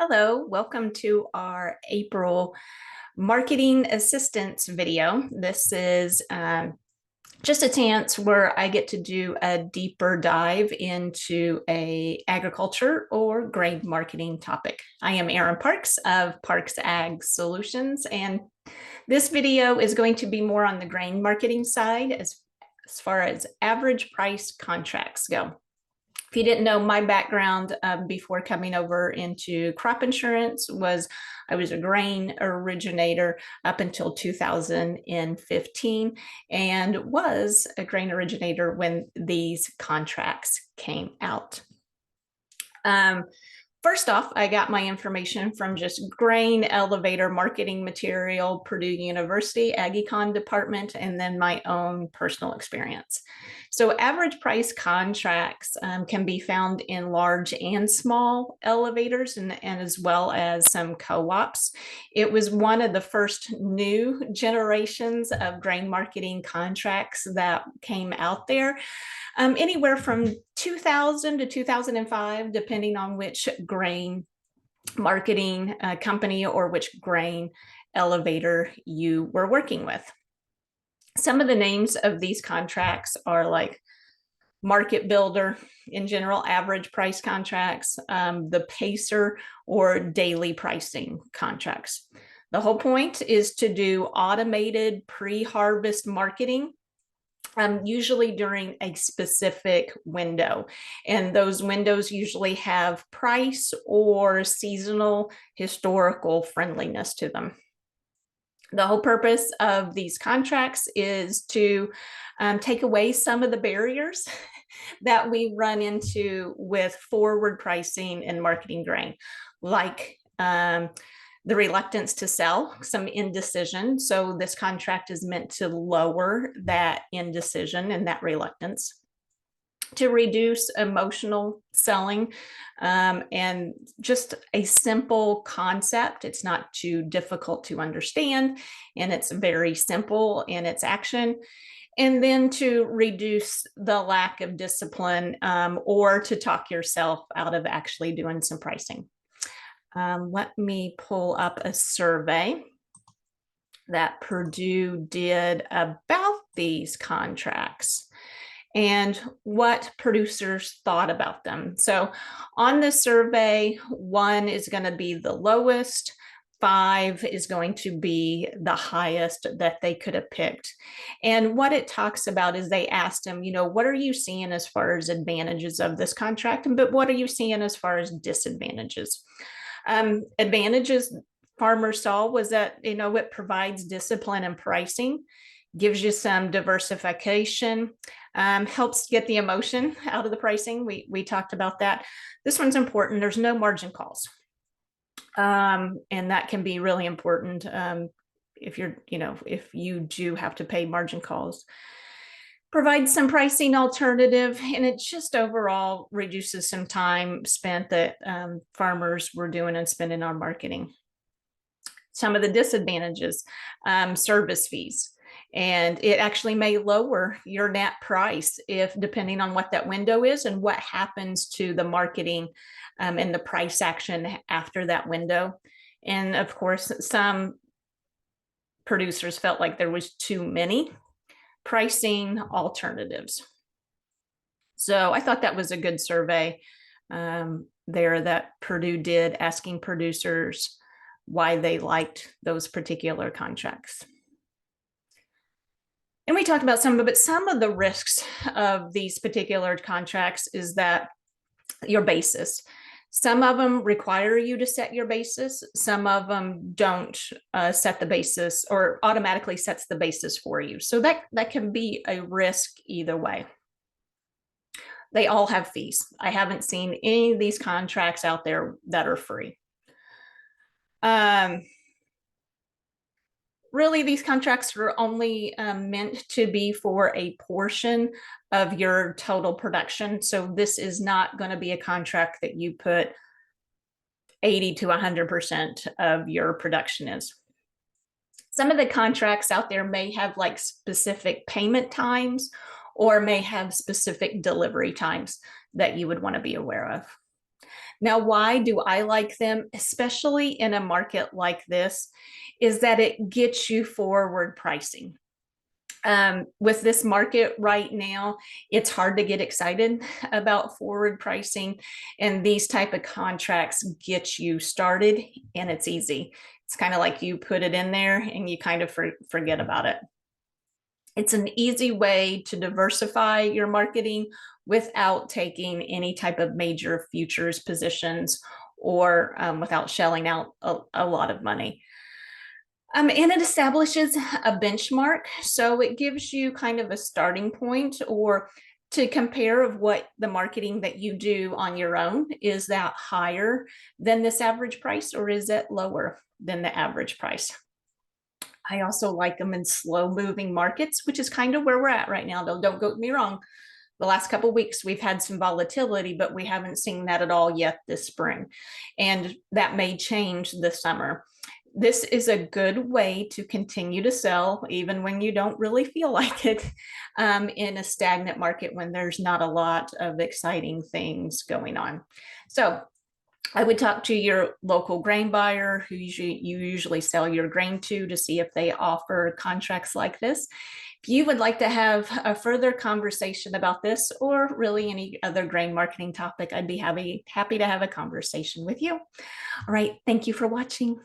Hello, welcome to our April marketing assistance video. This is just a chance where I get to do a deeper dive into a agriculture or grain marketing topic. I am Erin Parks of Parks Ag Solutions, and this video is going to be more on the grain marketing side as far as average price contracts go. If you didn't know, my background before coming over into crop insurance was I was a grain originator up until 2015 and was a grain originator when these contracts came out. First off, I got my information from just grain elevator marketing material, Purdue University, AgEcon department, and then my own personal experience. So average price contracts can be found in large and small elevators and as well as some co-ops. It was one of the first new generations of grain marketing contracts that came out there. Anywhere from 2000 to 2005, depending on which grain marketing company or which grain elevator you were working with. Some of the names of these contracts are like Market Builder, in general, average price contracts, the Pacer or daily pricing contracts. The whole point is to do automated pre-harvest marketing, usually during a specific window. And those windows usually have price or seasonal historical friendliness to them. The whole purpose of these contracts is to take away some of the barriers that we run into with forward pricing and marketing grain, like the reluctance to sell, some indecision. So this contract is meant to lower that indecision and that reluctance, to reduce emotional selling, and just a simple concept. It's not too difficult to understand, and it's very simple in its action. And then to reduce the lack of discipline, or to talk yourself out of actually doing some pricing. Let me pull up a survey that Purdue did about these contracts and what producers thought about them. So on the survey, 1 is going to be the lowest, 5 is going to be the highest that they could have picked. And what it talks about is they asked them, what are you seeing as far as advantages of this contract? But what are you seeing as far as disadvantages? Advantages farmers saw was that, it provides discipline and pricing, gives you some diversification, helps get the emotion out of the pricing. We talked about that. This one's important. There's no margin calls. And that can be really important if you do have to pay margin calls. Provides some pricing alternative, and it just overall reduces some time spent that farmers were doing and spending on marketing. Some of the disadvantages, service fees. And it actually may lower your net price if depending on what that window is and what happens to the marketing and the price action after that window. And of course, some producers felt like there was too many pricing alternatives. So I thought that was a good survey there that Purdue did, asking producers why they liked those particular contracts. And we talked about some of it. Some of the risks of these particular contracts is that your basis. Some of them require you to set your basis. Some of them don't set the basis or automatically sets the basis for you. So that can be a risk either way. They all have fees. I haven't seen any of these contracts out there that are free. Really, these contracts are only meant to be for a portion of your total production. So this is not going to be a contract that you put 80 to 100% of your production is. Some of the contracts out there may have like specific payment times or may have specific delivery times that you would want to be aware of. Now, why do I like them, especially in a market like this, is that it gets you forward pricing. With this market right now, it's hard to get excited about forward pricing, and these type of contracts get you started, and it's easy. It's kind of like you put it in there and you kind of forget about it. It's an easy way to diversify your marketing without taking any type of major futures positions or without shelling out a lot of money. And it establishes a benchmark. So it gives you kind of a starting point or to compare of what the marketing that you do on your own. Is that higher than this average price or is it lower than the average price? I also like them in slow moving markets, which is kind of where we're at right now, though. Don't get me wrong. The last couple of weeks, we've had some volatility, but we haven't seen that at all yet this spring. And that may change this summer. This is a good way to continue to sell, even when you don't really feel like it, in a stagnant market when there's not a lot of exciting things going on. So I would talk to your local grain buyer who you usually sell your grain to see if they offer contracts like this. If you would like to have a further conversation about this or really any other grain marketing topic, I'd be happy to have a conversation with you. All right, thank you for watching.